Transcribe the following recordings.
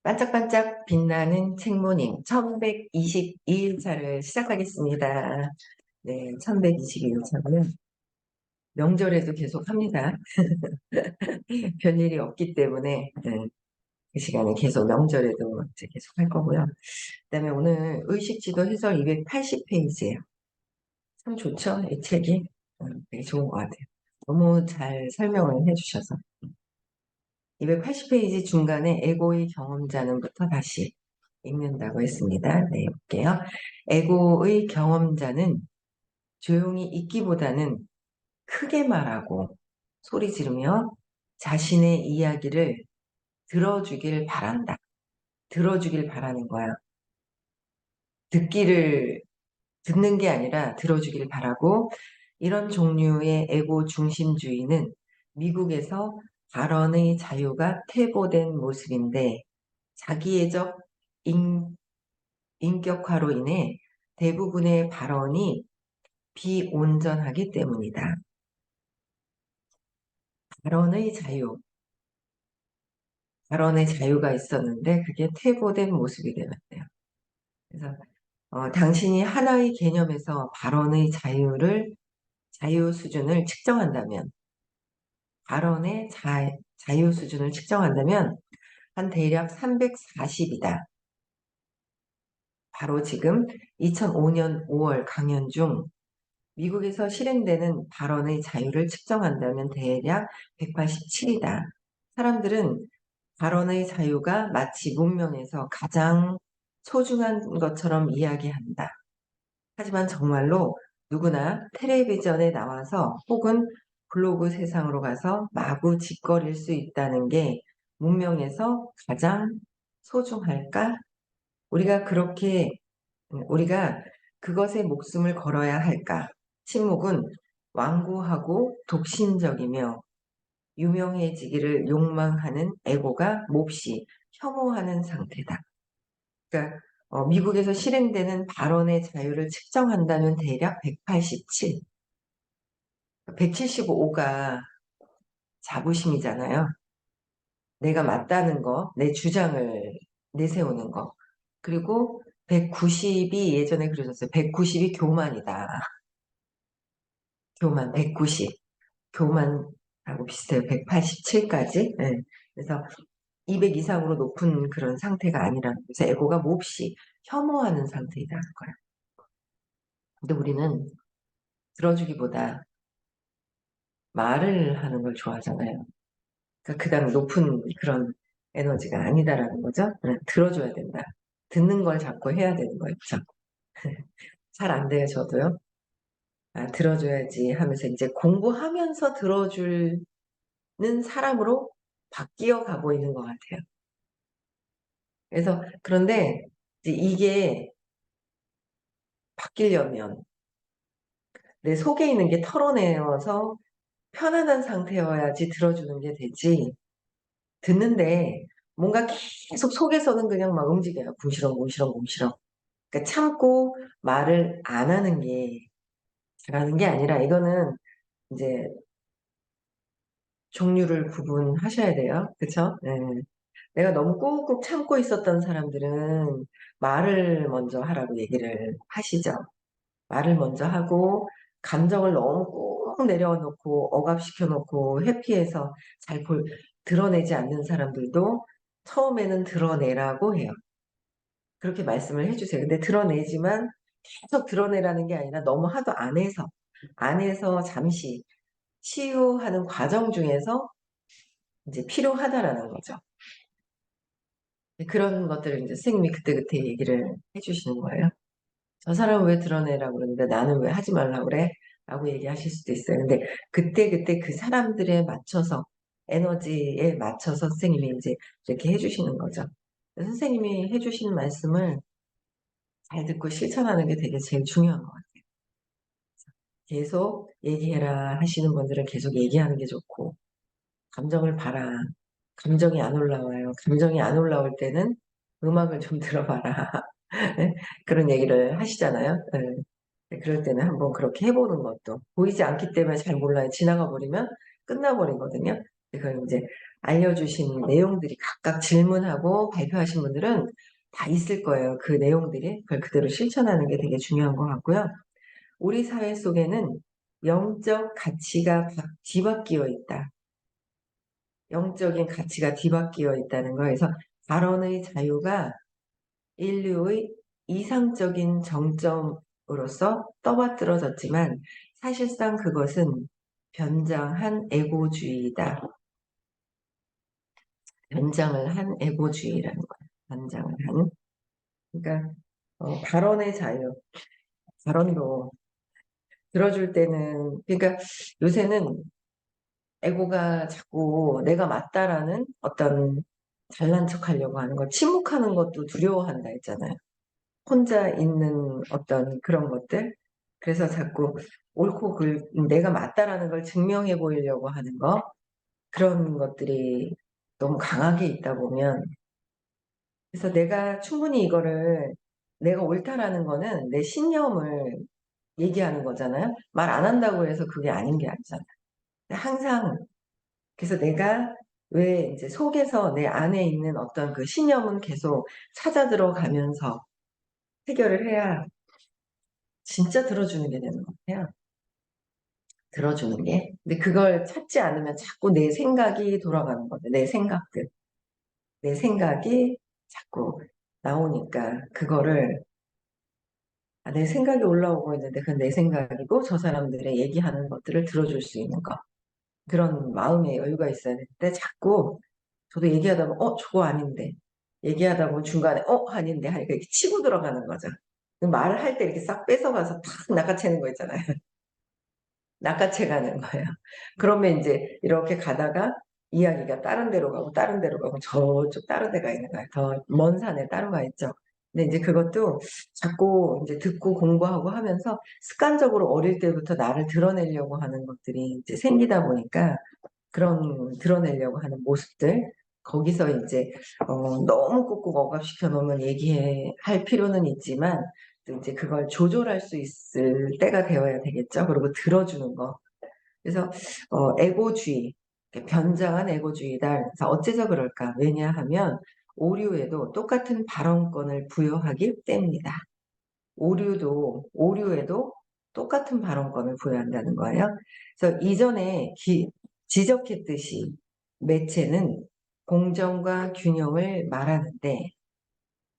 반짝반짝 빛나는 책모닝 1122일차를 시작하겠습니다. 네, 1122일차는 명절에도 계속 합니다. 별일이 없기 때문에 그 시간에 계속 명절에도 이제 계속 할 거고요. 그다음에 오늘 의식지도 해설 280페이지예요. 참 좋죠? 이 책이 되게 좋은 것 같아요. 너무 잘 설명을 해주셔서 280페이지 중간에 에고의 경험자는부터 다시 읽는다고 했습니다. 네, 볼게요. 에고의 경험자는 조용히 있기보다는 크게 말하고 소리 지르며 자신의 이야기를 들어주길 바란다. 들어주길 바라는 거야. 듣는 게 아니라 들어주길 바라고, 이런 종류의 에고 중심주의는 미국에서 발언의 자유가 퇴보된 모습인데, 자기애적 인격화로 인해 대부분의 발언이 비온전하기 때문이다. 발언의 자유, 발언의 자유가 있었는데 그게 퇴보된 모습이 되었대요. 그래서 당신이 하나의 개념에서 발언의 자유 수준을 측정한다면, 발언의 자유 수준을 측정한다면 한 대략 340이다. 바로 지금 2005년 5월 강연 중 미국에서 실행되는 발언의 자유를 측정한다면 대략 187이다. 사람들은 발언의 자유가 마치 문명에서 가장 소중한 것처럼 이야기한다. 하지만 정말로 누구나 텔레비전에 나와서 혹은 블로그 세상으로 가서 마구 짓거릴 수 있다는 게 문명에서 가장 소중할까? 우리가 우리가 그것에 목숨을 걸어야 할까? 침묵은 완고하고 독신적이며 유명해지기를 욕망하는 에고가 몹시 혐오하는 상태다. 그러니까 미국에서 실행되는 발언의 자유를 측정한다면 대략 187, 175가 자부심이잖아요. 내가 맞다는 거, 내 주장을 내세우는 거. 그리고 190이 예전에 그러셨어요. 190이 교만이다. 교만, 190. 교만하고 비슷해요. 187까지. 네. 그래서 200 이상으로 높은 그런 상태가 아니라는 거죠. 그래서 에고가 몹시 혐오하는 상태이라는 거예요. 근데 우리는 들어주기보다 말을 하는 걸 좋아하잖아요. 그러니까 그다음 높은 그런 에너지가 아니다라는 거죠. 그냥 들어줘야 된다. 듣는 걸 자꾸 해야 되는 거예요. 자꾸. 잘 안 돼요, 저도요. 아, 들어줘야지 하면서 이제 공부하면서 들어주는 사람으로 바뀌어 가고 있는 것 같아요. 그래서 그런데 이제 이게 바뀌려면 내 속에 있는 게 털어내어서 편안한 상태여야지 들어주는 게 되지. 듣는데 뭔가 계속 속에서는 그냥 막 움직여요. 궁시렁궁시렁궁시렁. 그러니까 참고 말을 안 하는 게 잘하는 게 아니라, 이거는 이제 종류를 구분하셔야 돼요. 그쵸? 네. 내가 너무 꾹꾹 참고 있었던 사람들은 말을 먼저 하라고 얘기를 하시죠. 말을 먼저 하고 감정을 너무 꾹 내려놓고 억압시켜놓고 회피해서 잘 드러내지 않는 사람들도 처음에는 드러내라고 해요. 그렇게 말씀을 해주세요. 근데 드러내지만 계속 드러내라는 게 아니라 너무 하도 안에서 잠시 치유하는 과정 중에서 이제 필요하다라는 거죠. 그런 것들을 이제 선생님이 그때그때 얘기를 해주시는 거예요. 저 사람은 왜 드러내라고 그러는데 나는 왜 하지 말라고 그래? 라고 얘기하실 수도 있어요. 근데 그때그때 그 사람들에 맞춰서, 에너지에 맞춰서 선생님이 이제 이렇게 해주시는 거죠. 선생님이 해주시는 말씀을 잘 듣고 실천하는 게 되게 제일 중요한 것 같아요. 계속 얘기해라 하시는 분들은 계속 얘기하는 게 좋고, 감정을 봐라. 감정이 안 올라와요. 감정이 안 올라올 때는 음악을 좀 들어봐라. 그런 얘기를 하시잖아요. 네. 그럴 때는 한번 그렇게 해보는 것도, 보이지 않기 때문에 잘 몰라요. 지나가 버리면 끝나버리거든요. 그걸 이제 알려주신 내용들이 각각 질문하고 발표하신 분들은 다 있을 거예요. 그 내용들이. 그걸 그대로 실천하는 게 되게 중요한 것 같고요. 우리 사회 속에는 영적 가치가 뒤바뀌어 있다. 영적인 가치가 뒤바뀌어 있다는 거에서 발언의 자유가 인류의 이상적인 정점으로서 떠받들어졌지만 사실상 그것은 변장한 에고주의이다. 변장을 한 에고주의라는 거예요. 변장을 한. 그러니까 발언의 자유, 발언도 들어줄 때는 그러니까 요새는 에고가 자꾸 내가 맞다라는 어떤 잘난 척하려고 하는 거, 침묵하는 것도 두려워한다 했잖아요. 혼자 있는 어떤 그런 것들. 그래서 자꾸 옳고 내가 맞다라는 걸 증명해 보이려고 하는 거, 그런 것들이 너무 강하게 있다 보면, 그래서 내가 충분히 이거를 내가 옳다라는 거는 내 신념을 얘기하는 거잖아요. 말 안 한다고 해서 그게 아닌 게 아니잖아요. 항상 그래서 내가 왜 이제 속에서 내 안에 있는 어떤 그 신념은 계속 찾아 들어가면서 해결을 해야 진짜 들어주는 게 되는 것 같아요. 들어주는 게. 근데 그걸 찾지 않으면 자꾸 내 생각이 돌아가는 거죠. 내 생각들. 내 생각이 자꾸 나오니까 그거를 내 생각이 올라오고 있는데 그건 내 생각이고 저 사람들의 얘기하는 것들을 들어줄 수 있는 것. 그런 마음의 여유가 있어야 되는데 자꾸 저도 얘기하다 보면 저거 아닌데 얘기하다 보면 중간에 아닌데 하니까 이렇게 치고 들어가는 거죠. 그 말을 할 때 이렇게 싹 뺏어가서 탁 낚아채는 거 있잖아요. 낚아채 가는 거예요. 그러면 이제 이렇게 가다가 이야기가 다른 데로 가고 다른 데로 가고 저쪽 다른 데가 있는 거예요. 더 먼 산에 따로 가 있죠. 근데 이제 그것도 자꾸 이제 듣고 공부하고 하면서 습관적으로 어릴 때부터 나를 드러내려고 하는 것들이 이제 생기다 보니까 그런 드러내려고 하는 모습들 거기서 이제 너무 꾹꾹 억압시켜 놓으면 얘기할 필요는 있지만 또 이제 그걸 조절할 수 있을 때가 되어야 되겠죠. 그리고 들어주는 거. 그래서 에고주의, 변장한 에고주의다. 그래서 어째서 그럴까? 왜냐하면 오류에도 똑같은 발언권을 부여하기 때문이다. 오류에도 똑같은 발언권을 부여한다는 거예요. 그래서 이전에 지적했듯이 매체는 공정과 균형을 말하는데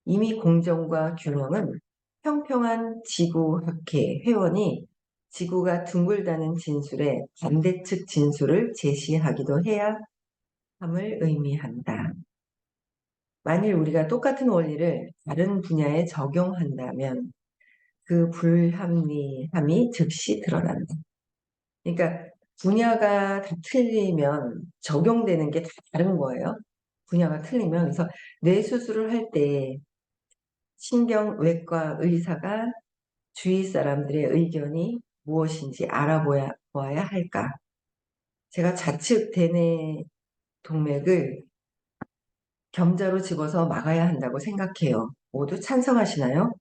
이미 공정과 균형은 평평한 지구학회 회원이 지구가 둥글다는 진술에 반대측 진술을 제시하기도 해야 함을 의미한다. 만일 우리가 똑같은 원리를 다른 분야에 적용한다면 그 불합리함이 즉시 드러난다. 그러니까 분야가 다 틀리면 적용되는 게 다 다른 거예요. 분야가 틀리면. 그래서 뇌 수술을 할 때 신경외과 의사가 주위 사람들의 의견이 무엇인지 알아보아야 할까? 제가 좌측 대뇌 동맥을 겸자로 집어서 막아야 한다고 생각해요. 모두 찬성하시나요?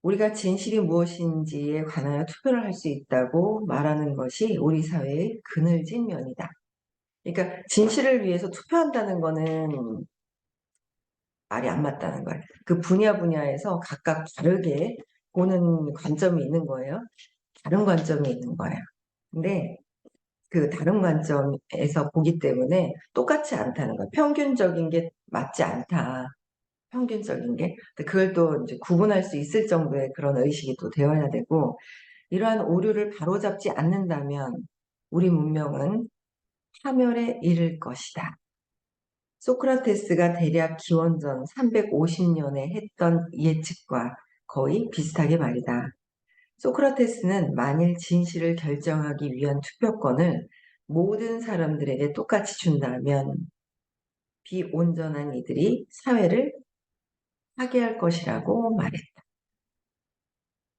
우리가 진실이 무엇인지에 관하여 투표를 할 수 있다고 말하는 것이 우리 사회의 그늘진 면이다. 그러니까 진실을 위해서 투표한다는 거는 말이 안 맞다는 거예요. 그 분야에서 각각 다르게 보는 관점이 있는 거예요. 다른 관점이 있는 거예요. 근데 그 다른 관점에서 보기 때문에 똑같지 않다는 거예요. 평균적인 게 맞지 않다. 평균적인 게. 그걸 또 이제 구분할 수 있을 정도의 그런 의식이 또 되어야 되고, 이러한 오류를 바로잡지 않는다면 우리 문명은 파멸에 이를 것이다. 소크라테스가 대략 기원전 350년에 했던 예측과 거의 비슷하게 말이다. 소크라테스는 만일 진실을 결정하기 위한 투표권을 모든 사람들에게 똑같이 준다면 비온전한 이들이 사회를 파괴할 것이라고 말했다.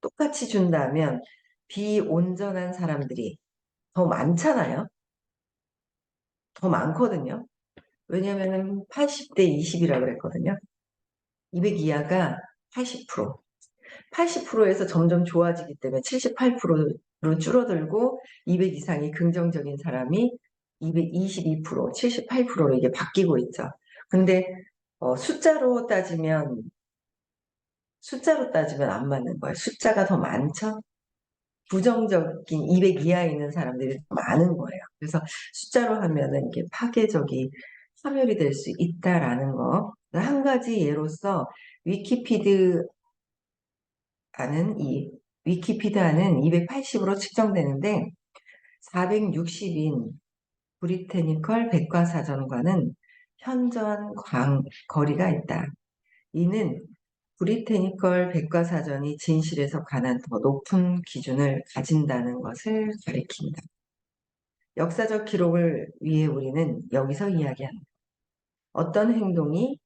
똑같이 준다면 비온전한 사람들이 더 많잖아요. 더 많거든요. 왜냐하면 80대 20이라고 그랬거든요. 200 이하가 80%. 80%에서 점점 좋아지기 때문에 78%로 줄어들고 200 이상이 긍정적인 사람이 222%, 78%로 이게 바뀌고 있죠. 근데 숫자로 따지면 안 맞는 거예요. 숫자가 더 많죠? 부정적인 200 이하에 있는 사람들이 더 많은 거예요. 그래서 숫자로 하면은 이게 파괴적이 사멸이 될 수 있다라는 거. 한 가지 예로서 위키피드 이 위키피디아는 280으로 측정되는데 460인 브리테니컬 백과사전과는 현저한 거리가 있다. 이는 브리테니컬 백과사전이 진실에서 관한 더 높은 기준을 가진다는 것을 가리킨다. 역사적 기록을 위해 우리는 여기서 이야기한다. 어떤 행동이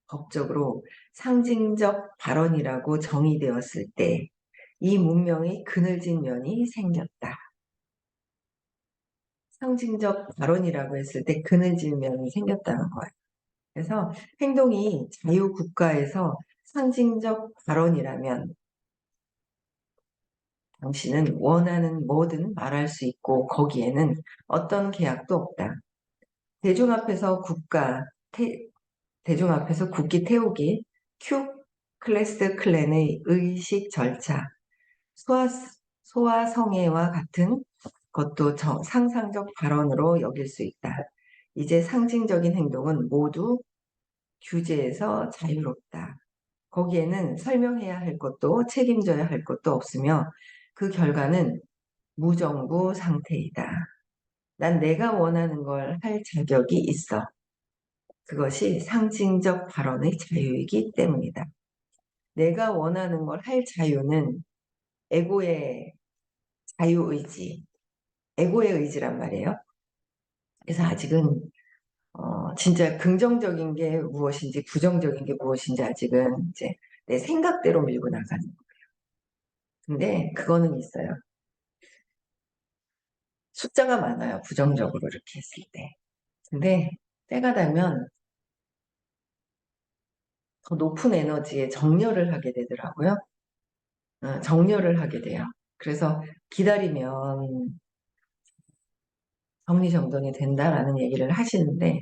법적으로 상징적 발언이라고 정의되었을 때 이 문명의 그늘진 면이 생겼다. 상징적 발언이라고 했을 때 그늘진 면이 생겼다는 거예요. 그래서 행동이 자유국가에서 상징적 발언이라면 당신은 원하는 뭐든 말할 수 있고 거기에는 어떤 계약도 없다. 대중 앞에서 대중 앞에서 국기 태우기, 큐 클래스 클랜의 의식 절차, 소아, 소아성애와 같은 것도 상상적 발언으로 여길 수 있다. 이제 상징적인 행동은 모두 규제에서 자유롭다. 거기에는 설명해야 할 것도 책임져야 할 것도 없으며 그 결과는 무정부 상태이다. 난 내가 원하는 걸 할 자격이 있어. 그것이 상징적 발언의 자유이기 때문이다. 내가 원하는 걸 할 자유는 에고의 자유의지, 에고의 의지란 말이에요. 그래서 아직은 진짜 긍정적인 게 무엇인지 부정적인 게 무엇인지 아직은 이제 내 생각대로 밀고 나가는 거예요. 근데 그거는 있어요. 숫자가 많아요. 부정적으로 이렇게 했을 때. 근데 때가 되면 더 높은 에너지에 정렬을 하게 되더라고요. 정렬을 하게 돼요. 그래서 기다리면 정리정돈이 된다라는 얘기를 하시는데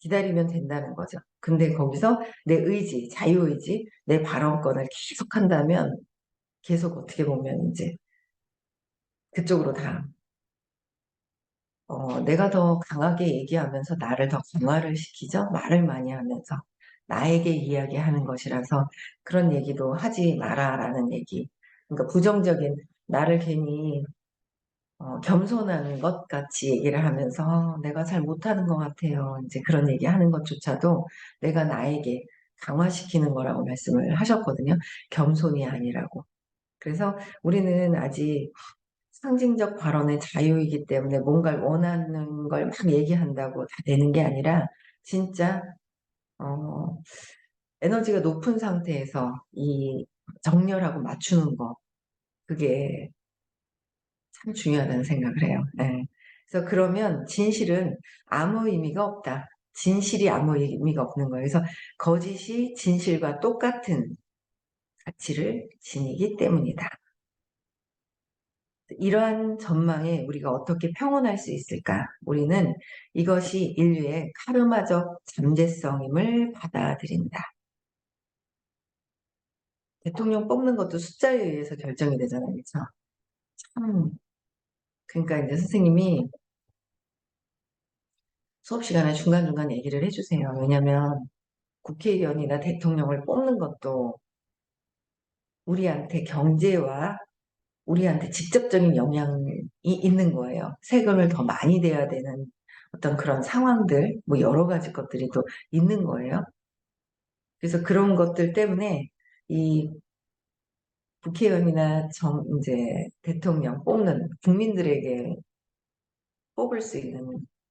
기다리면 된다는 거죠. 근데 거기서 내 의지, 자유의지, 내 발언권을 계속 한다면 계속 어떻게 보면 이제 그쪽으로 내가 더 강하게 얘기하면서 나를 더 강화를 시키죠. 말을 많이 하면서 나에게 이야기하는 것이라서 그런 얘기도 하지 마라라는 얘기. 그러니까 부정적인 나를 괜히 겸손한 것 같이 얘기를 하면서 내가 잘 못하는 것 같아요. 이제 그런 얘기 하는 것조차도 내가 나에게 강화시키는 거라고 말씀을 하셨거든요. 겸손이 아니라고. 그래서 우리는 아직 상징적 발언의 자유이기 때문에 뭔가를 원하는 걸 막 얘기한다고 다 되는 게 아니라 진짜 어, 에너지가 높은 상태에서 이 정렬하고 맞추는 거 그게 참 중요하다는 생각을 해요. 네. 그래서 그러면 진실은 아무 의미가 없다. 진실이 아무 의미가 없는 거예요. 그래서 거짓이 진실과 똑같은 가치를 지니기 때문이다. 이러한 전망에 우리가 어떻게 평온할 수 있을까? 우리는 이것이 인류의 카르마적 잠재성임을 받아들인다. 대통령 뽑는 것도 숫자에 의해서 결정이 되잖아요. 그렇죠? 참, 그러니까 이제 선생님이 수업 시간에 중간중간 얘기를 해주세요. 왜냐면 국회의원이나 대통령을 뽑는 것도 우리한테 경제와 우리한테 직접적인 영향이 있는 거예요. 세금을 더 많이 내야 되는 어떤 그런 상황들, 뭐 여러 가지 것들이 또 있는 거예요. 그래서 그런 것들 때문에 이 국회의원이나 이제 대통령 뽑는 국민들에게 뽑을 수 있는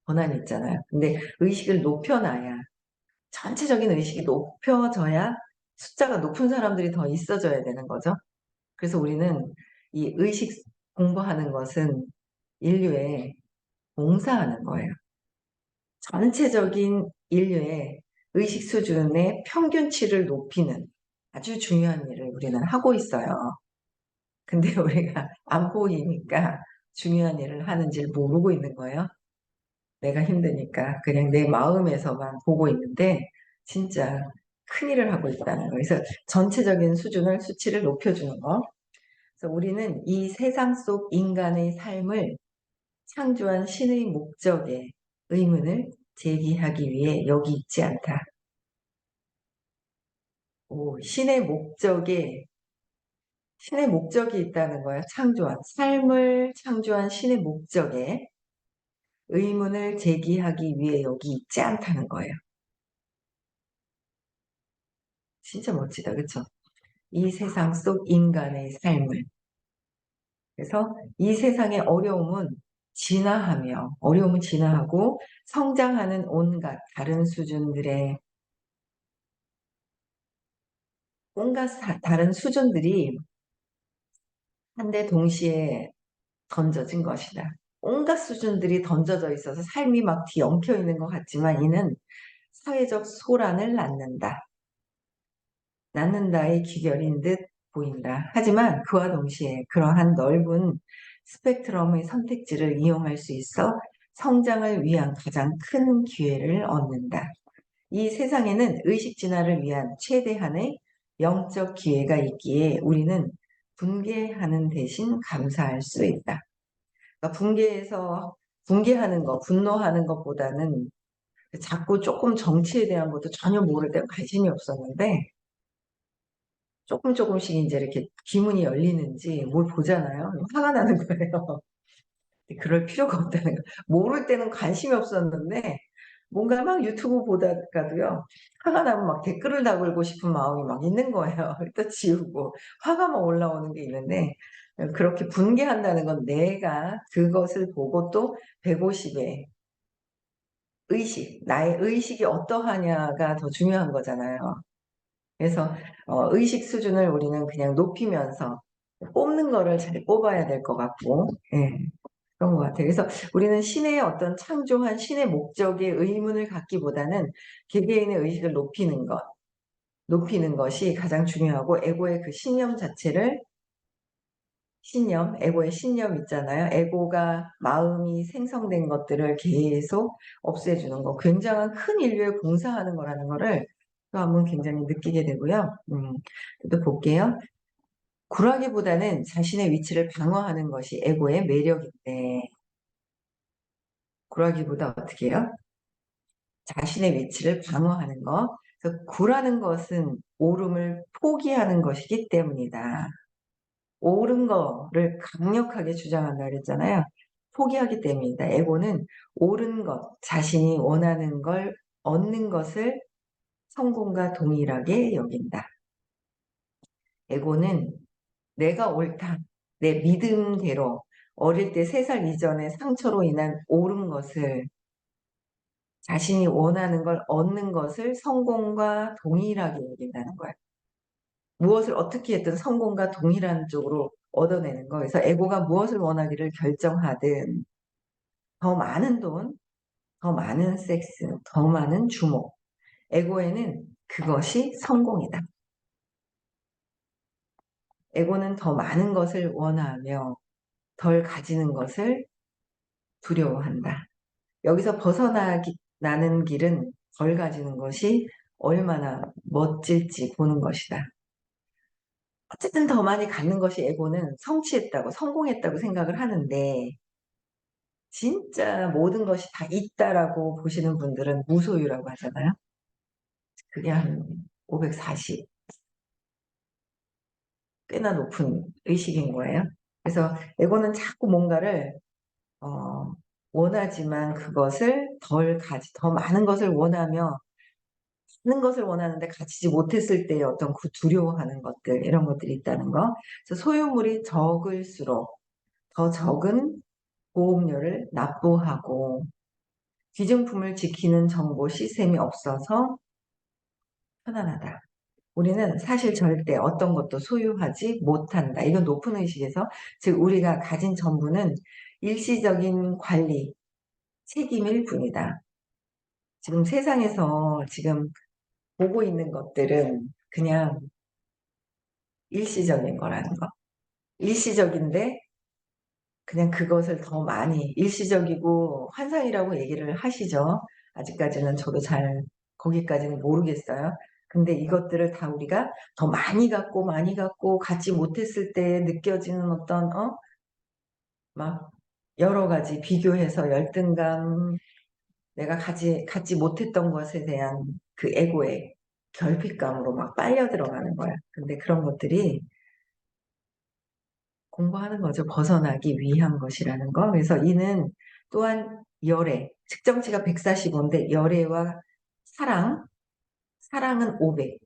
권한이 있잖아요. 근데 의식을 높여놔야 전체적인 의식이 높여져야 숫자가 높은 사람들이 더 있어져야 되는 거죠. 그래서 우리는 이 의식 공부하는 것은 인류에 봉사하는 거예요. 전체적인 인류의 의식 수준의 평균치를 높이는 아주 중요한 일을 우리는 하고 있어요. 근데 우리가 안 보이니까 중요한 일을 하는지를 모르고 있는 거예요. 내가 힘드니까 그냥 내 마음에서만 보고 있는데 진짜 큰일을 하고 있다는 거. 그래서 전체적인 수준을 수치를 높여주는 거. 그래서 우리는 이 세상 속 인간의 삶을 창조한 신의 목적에 의문을 제기하기 위해 여기 있지 않다. 오, 신의 목적이 있다는 거야. 창조한 삶을 창조한 신의 목적에 의문을 제기하기 위해 여기 있지 않다는 거예요. 진짜 멋지다, 그쵸? 이 세상 속 인간의 삶을. 그래서 이 세상의 어려움은 진화하고 성장하는 온갖 다른 수준들의, 다른 수준들이 한데 동시에 던져진 것이다. 온갖 수준들이 던져져 있어서 삶이 막 뒤엉켜 있는 것 같지만 이는 사회적 소란을 낳는다의 귀결인 듯 보인다. 하지만 그와 동시에 그러한 넓은 스펙트럼의 선택지를 이용할 수 있어 성장을 위한 가장 큰 기회를 얻는다. 이 세상에는 의식 진화를 위한 최대한의 영적 기회가 있기에 우리는 분개하는 대신 감사할 수 있다. 그러니까 분개하는 것, 분노하는 것보다는 자꾸 조금 정치에 대한 것도 전혀 모를 때 관심이 없었는데 조금씩 이제 이렇게 귀문이 열리는지 뭘 보잖아요. 화가 나는 거예요. 그럴 필요가 없다는 거. 모를 때는 관심이 없었는데 뭔가 막 유튜브 보다가도요. 화가 나면 막 댓글을 달고 싶은 마음이 막 있는 거예요. 또 지우고 화가 막 올라오는 게 있는데 그렇게 분개한다는 건 내가 그것을 보고 또 150에 나의 의식이 어떠하냐가 더 중요한 거잖아요. 그래서 의식 수준을 우리는 그냥 높이면서 뽑는 거를 잘 뽑아야 될 것 같고, 예, 그런 것 같아요. 그래서 우리는 신의 어떤 창조한 신의 목적에 의문을 갖기보다는 개개인의 의식을 높이는 것이 가장 중요하고, 에고의 그 에고의 신념 있잖아요. 에고가 마음이 생성된 것들을 계속 없애주는 거, 굉장한 큰 인류에 봉사하는 거라는 거를 또 한번 굉장히 느끼게 되고요. 또 볼게요. 굴하기보다는 자신의 위치를 방어하는 것이 에고의 매력인데, 굴하기보다 어떻게 해요? 자신의 위치를 방어하는 것. 그래서 굴하는 것은 옳음을 포기하는 것이기 때문이다. 옳은 거를 강력하게 주장한다 그랬잖아요. 포기하기 때문이다. 에고는 옳은 것, 자신이 원하는 걸 얻는 것을 성공과 동일하게 여긴다. 에고는 내가 옳다. 내 믿음대로 어릴 때 3살 이전에 상처로 인한 옳은 것을 자신이 원하는 걸 얻는 것을 성공과 동일하게 여긴다는 거예요. 무엇을 어떻게 했든 성공과 동일한 쪽으로 얻어내는 거. 그래서 에고가 무엇을 원하기를 결정하든 더 많은 돈, 더 많은 섹스, 더 많은 주목. 에고에는 그것이 성공이다. 에고는 더 많은 것을 원하며 덜 가지는 것을 두려워한다. 여기서 나는 길은 덜 가지는 것이 얼마나 멋질지 보는 것이다. 어쨌든 더 많이 갖는 것이 에고는 성공했다고 생각을 하는데, 진짜 모든 것이 다 있다라고 보시는 분들은 무소유라고 하잖아요. 그게 한 540, 꽤나 높은 의식인 거예요. 그래서 에고는 자꾸 뭔가를 원하지만 그것을 더 많은 것을 원하며 많은 것을 원하는데 가지지 못했을 때의 어떤 그 두려워하는 것들, 이런 것들이 있다는 거. 그래서 소유물이 적을수록 더 적은 보험료를 납부하고 귀중품을 지키는 정보 시스템이 없어서 편안하다. 우리는 사실 절대 어떤 것도 소유하지 못한다. 이건 높은 의식에서, 즉 우리가 가진 전부는 일시적인 관리, 책임일 뿐이다. 지금 세상에서 지금 보고 있는 것들은 그냥 일시적인 거라는 거. 일시적인데 그냥 그것을 더 많이 일시적이고 환상이라고 얘기를 하시죠. 아직까지는 저도 잘 거기까지는 모르겠어요. 근데 이것들을 다 우리가 더 많이 갖고 갖지 못했을 때 느껴지는 어떤 막 여러 가지 비교해서 열등감, 내가 갖지 못했던 것에 대한 그 에고의 결핍감으로 막 빨려 들어가는 거야. 근데 그런 것들이 공부하는 거죠. 벗어나기 위한 것이라는 거. 그래서 이는 또한 열애, 측정치가 145인데 열애와 사랑은 500.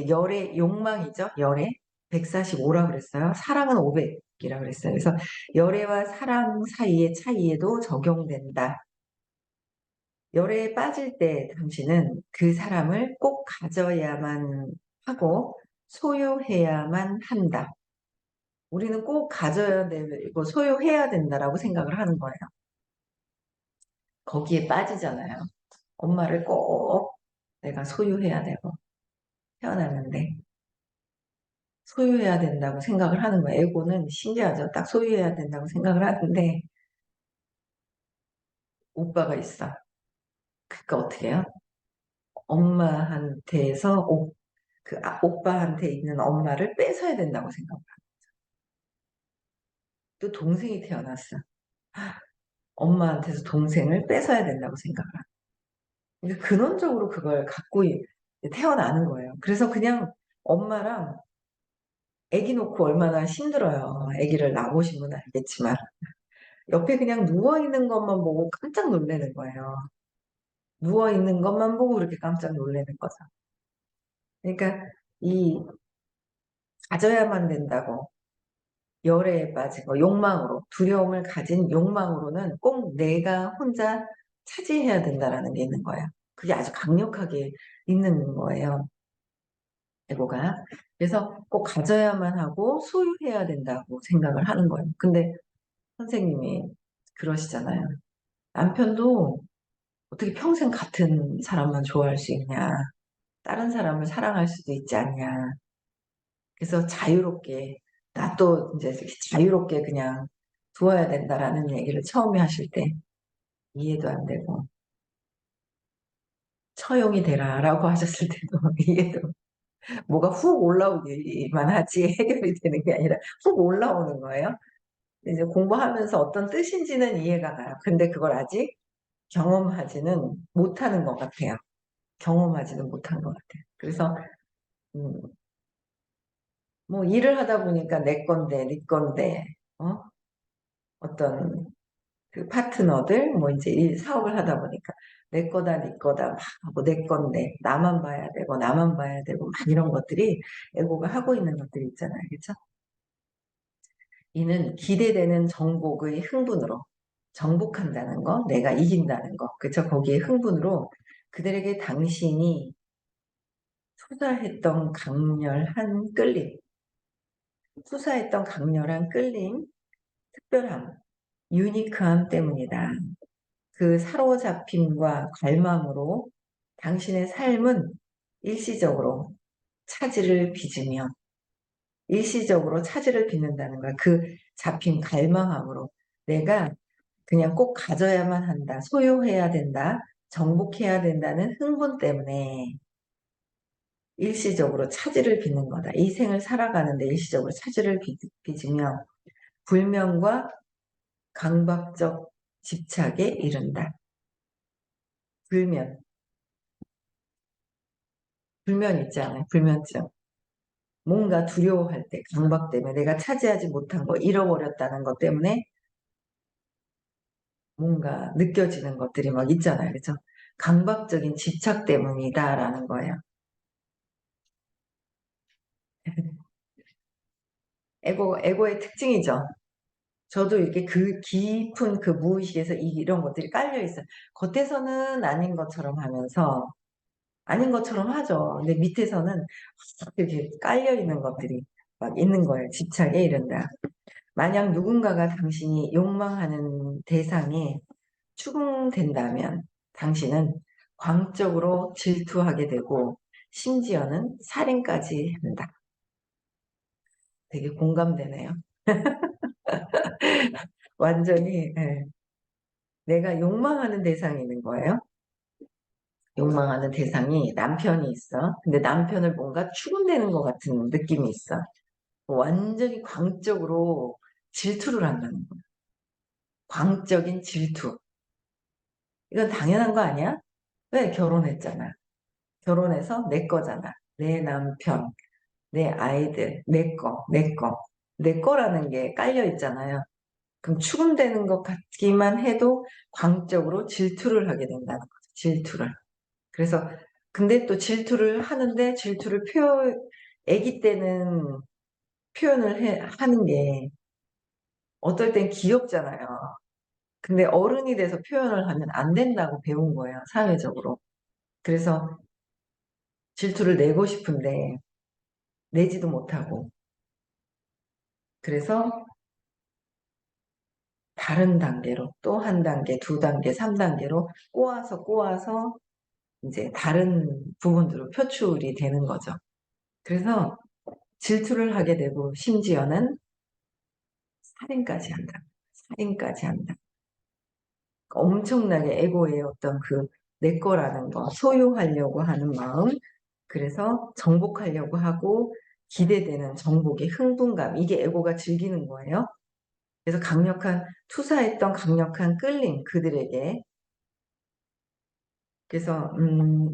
열애 욕망이죠. 열애 145라 그랬어요. 사랑은 500이라 그랬어요. 그래서 열애와 사랑 사이의 차이에도 적용된다. 열애에 빠질 때 당신은 그 사람을 꼭 가져야만 하고 소유해야만 한다. 우리는 꼭 가져야 되고 소유해야 된다라고 생각을 하는 거예요. 거기에 빠지잖아요. 엄마를 꼭 내가 소유해야 되고 태어났는데 소유해야 된다고 생각을 하는 거예요. 에고는 신기하죠. 딱 소유해야 된다고 생각을 하는데 오빠가 있어. 그러니까 어떻게 해요? 엄마한테서 오빠한테 있는 엄마를 뺏어야 된다고 생각을 해요. 또 동생이 태어났어. 엄마한테서 동생을 뺏어야 된다고 생각을 해요. 그러니까 근원적으로 그걸 갖고 태어나는 거예요. 그래서 그냥 엄마랑 아기 놓고 얼마나 힘들어요. 아기를 낳아보시면 알겠지만 옆에 그냥 누워있는 것만 보고 깜짝 놀라는 거예요. 누워있는 것만 보고 그렇게 깜짝 놀라는 거죠. 그러니까 이 가져야만 된다고 열애에 빠지고 욕망으로 두려움을 가진 욕망으로는 꼭 내가 혼자 차지해야 된다라는 게 있는 거예요. 그게 아주 강력하게 있는 거예요. 에고가. 그래서 꼭 가져야만 하고 소유해야 된다고 생각을 하는 거예요. 근데 선생님이 그러시잖아요. 남편도 어떻게 평생 같은 사람만 좋아할 수 있냐. 다른 사람을 사랑할 수도 있지 않냐. 그래서 자유롭게, 나 또 이제 자유롭게 그냥 두어야 된다라는 얘기를 처음에 하실 때 이해도 안 되고, 처용이 되라라고 하셨을 때도 이해도, 뭐가 훅 올라오기만 하지 해결이 되는 게 아니라 훅 올라오는 거예요. 이제 공부하면서 어떤 뜻인지는 이해가 가요. 근데 그걸 아직 경험하지는 못하는 것 같아요. 경험하지는 못한 것 같아요. 그래서 음, 뭐 일을 하다 보니까 내 건데, 네 건데, 어떤 그 파트너들, 뭐 이제 일 사업을 하다 보니까 내 거다, 네 거다, 막 하고 내 건데, 나만 봐야 되고, 나만 봐야 되고, 막 이런 것들이 에고가 하고 있는 것들이 있잖아요. 그렇죠? 이는 기대되는 정복의 흥분으로 정복한다는 거, 내가 이긴다는 거, 그쵸? 거기에 흥분으로 그들에게 당신이 투사했던 강렬한 끌림, 투사했던 강렬한 끌림, 특별함, 유니크함 때문이다. 그 사로잡힘과 갈망으로 당신의 삶은 일시적으로 차질을 빚으며 일시적으로 차질을 빚는다는 거야. 그 잡힌 갈망함으로 내가 그냥 꼭 가져야만 한다, 소유해야 된다, 정복해야 된다는 흥분 때문에 일시적으로 차질을 빚는 거다. 이 생을 살아가는데 일시적으로 차질을 빚으며 불면과 강박적 집착에 이른다. 불면, 불면 있지 않아요? 불면증. 뭔가 두려워할 때, 강박 때문에 내가 차지하지 못한 거, 잃어버렸다는 것 때문에 뭔가 느껴지는 것들이 막 있잖아요. 그죠? 강박적인 집착 때문이다라는 거예요. 에고의 특징이죠. 저도 이렇게 그 깊은 그 무의식에서 이런 것들이 깔려 있어요. 겉에서는 아닌 것처럼 하면서 아닌 것처럼 하죠. 근데 밑에서는 확 이렇게 깔려 있는 것들이 막 있는 거예요. 집착에 이른다. 만약 누군가가 당신이 욕망하는 대상에 추궁된다면 당신은 광적으로 질투하게 되고 심지어는 살인까지 한다. 되게 공감되네요. 완전히, 예. 내가 욕망하는 대상이 있는 거예요. 욕망하는 대상이 남편이 있어. 근데 남편을 뭔가 추근대는 것 같은 느낌이 있어. 완전히 광적으로 질투를 한다는 거야. 광적인 질투. 이건 당연한 거 아니야? 왜 결혼했잖아. 결혼해서 내 거잖아. 내 남편, 내 아이들, 내 거, 내 거. 내 거라는 게 깔려 있잖아요. 그럼 추궁되는 것 같기만 해도 광적으로 질투를 하게 된다는 거죠. 질투를. 그래서 근데 또 질투를 하는데 질투를 아기 때는 하는 게 어떨 땐 귀엽잖아요. 근데 어른이 돼서 표현을 하면 안 된다고 배운 거예요, 사회적으로. 그래서 질투를 내고 싶은데 내지도 못하고. 그래서 다른 단계로 또 한 단계, 두 단계, 3단계로 꼬아서 이제 다른 부분으로 표출이 되는 거죠. 그래서 질투를 하게 되고 심지어는 살인까지 한다. 살인까지 한다. 엄청나게 에고의 어떤 그 내 거라는 거, 소유하려고 하는 마음, 그래서 정복하려고 하고 기대되는 정복의 흥분감, 이게 에고가 즐기는 거예요. 그래서 투사했던 강력한 끌림, 그들에게. 그래서,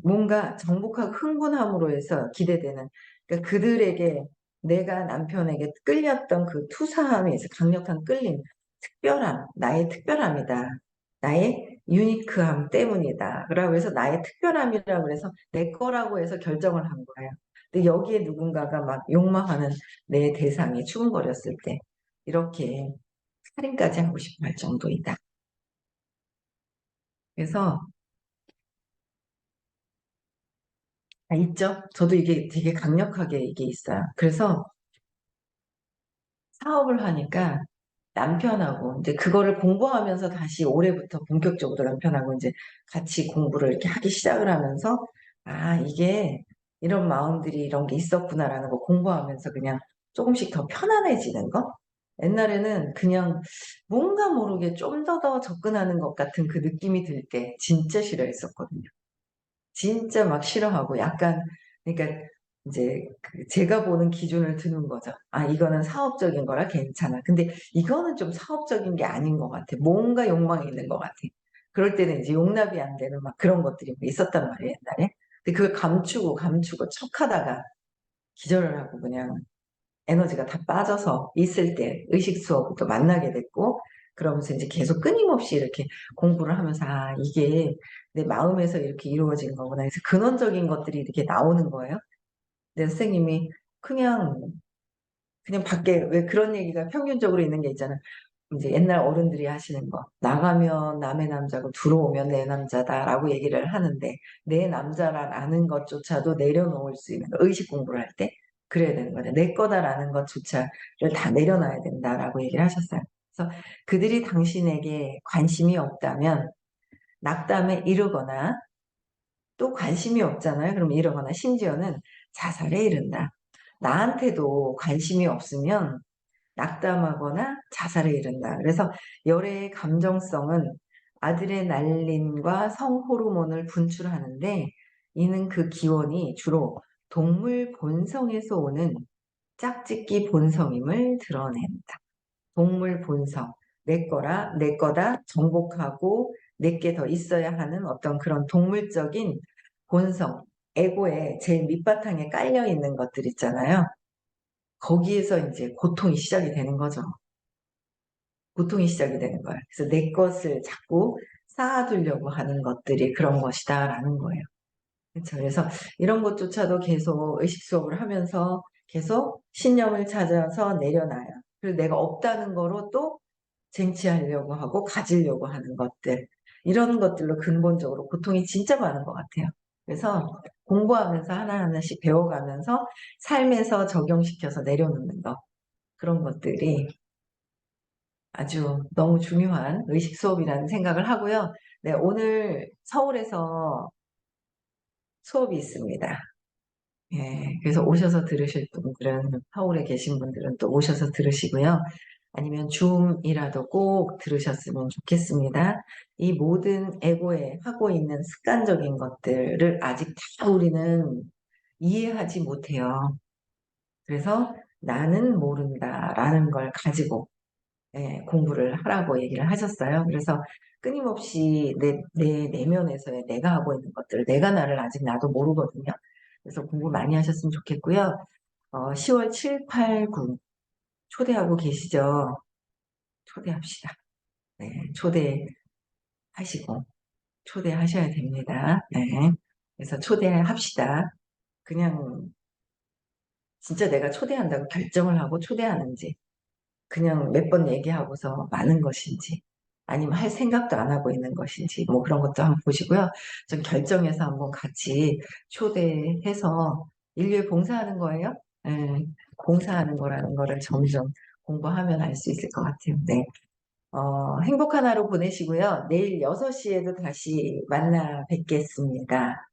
뭔가 정복하고 흥분함으로 해서 기대되는, 그러니까 그들에게 내가 남편에게 끌렸던 그 투사함에 서 강력한 끌림, 특별함, 나의 특별함이다. 나의 유니크함 때문이다. 그러고 해서 나의 특별함이라고 해서 내 거라고 해서 결정을 한 거예요. 근데 여기에 누군가가 막 욕망하는 내 대상이 추궁거렸을 때 이렇게 살인까지 하고 싶어 할 정도이다. 그래서 있죠. 저도 이게 되게 강력하게 이게 있어요. 그래서 사업을 하니까 남편하고 이제 그거를 공부하면서 다시 올해부터 본격적으로 남편하고 이제 같이 공부를 이렇게 하기 시작을 하면서 아, 이게 이런 마음들이 이런 게 있었구나라는 거 공부하면서 그냥 조금씩 더 편안해지는 거? 옛날에는 그냥 뭔가 모르게 좀 더 접근하는 것 같은 그 느낌이 들 때 진짜 싫어했었거든요. 진짜 막 싫어하고 약간 그러니까 이제 제가 보는 기준을 두는 거죠. 아, 이거는 사업적인 거라 괜찮아. 근데 이거는 좀 사업적인 게 아닌 것 같아. 뭔가 욕망이 있는 것 같아. 그럴 때는 이제 용납이 안 되는 막 그런 것들이 뭐 있었단 말이에요, 옛날에. 근데 그걸 감추고 척하다가 기절을 하고 그냥 에너지가 다 빠져서 있을 때 의식 수업부터 만나게 됐고, 그러면서 이제 계속 끊임없이 이렇게 공부를 하면서, 아, 이게 내 마음에서 이렇게 이루어진 거구나. 그래서 근원적인 것들이 이렇게 나오는 거예요. 근데 선생님이 그냥, 그냥 밖에 왜 그런 얘기가 평균적으로 있는 게 있잖아요. 이제 옛날 어른들이 하시는 거. 나가면 남의 남자고 들어오면 내 남자다라고 얘기를 하는데 내 남자라는 것조차도 내려놓을 수 있는 거. 의식 공부를 할 때 그래야 되는 거죠. 내 거다라는 것조차를 다 내려놔야 된다라고 얘기를 하셨어요. 그래서 그들이 당신에게 관심이 없다면 낙담에 이르거나 또 관심이 없잖아요. 그럼 이러거나 심지어는 자살에 이른다. 나한테도 관심이 없으면 낙담하거나 자살에 이른다. 그래서 열애의 감정성은 아드레날린과 성호르몬을 분출하는데 이는 그 기원이 주로 동물 본성에서 오는 짝짓기 본성임을 드러낸다. 동물 본성, 내 거다, 정복하고 내게 더 있어야 하는 어떤 그런 동물적인 본성, 에고의 제일 밑바탕에 깔려 있는 것들 있잖아요. 거기에서 이제 고통이 시작이 되는 거죠. 고통이 시작이 되는 거예요. 그래서 내 것을 자꾸 쌓아두려고 하는 것들이 그런 것이다라는 거예요. 그렇죠. 그래서 이런 것조차도 계속 의식 수업을 하면서 계속 신념을 찾아서 내려놔요. 그리고 내가 없다는 거로 또 쟁취하려고 하고 가지려고 하는 것들. 이런 것들로 근본적으로 고통이 진짜 많은 것 같아요. 그래서 공부하면서 하나하나씩 배워가면서 삶에서 적용시켜서 내려놓는 거. 그런 것들이 아주 너무 중요한 의식 수업이라는 생각을 하고요. 네, 오늘 서울에서 수업이 있습니다. 예, 그래서 오셔서 들으실 분들은, 서울에 계신 분들은 또 오셔서 들으시고요. 아니면 줌이라도 꼭 들으셨으면 좋겠습니다. 이 모든 에고에 하고 있는 습관적인 것들을 아직 다 우리는 이해하지 못해요. 그래서 나는 모른다라는 걸 가지고 공부를 하라고 얘기를 하셨어요. 그래서 끊임없이 내 내면에서의 내가 하고 있는 것들, 내가 나를 아직 나도 모르거든요. 그래서 공부 많이 하셨으면 좋겠고요. 10월 7, 8, 9 초대하고 계시죠? 초대합시다. 네, 초대하시고 초대하셔야 됩니다. 네. 그래서 초대합시다. 그냥 진짜 내가 초대한다고 결정을 하고 초대하는지 그냥 몇 번 얘기하고서 많은 것인지 아니면 할 생각도 안 하고 있는 것인지 뭐 그런 것도 한번 보시고요. 좀 결정해서 한번 같이 초대해서 인류에 봉사하는 거예요. 네, 봉사하는 거라는 거를 점점 공부하면 알 수 있을 것 같아요. 네. 행복한 하루 보내시고요. 내일 6시에도 다시 만나 뵙겠습니다.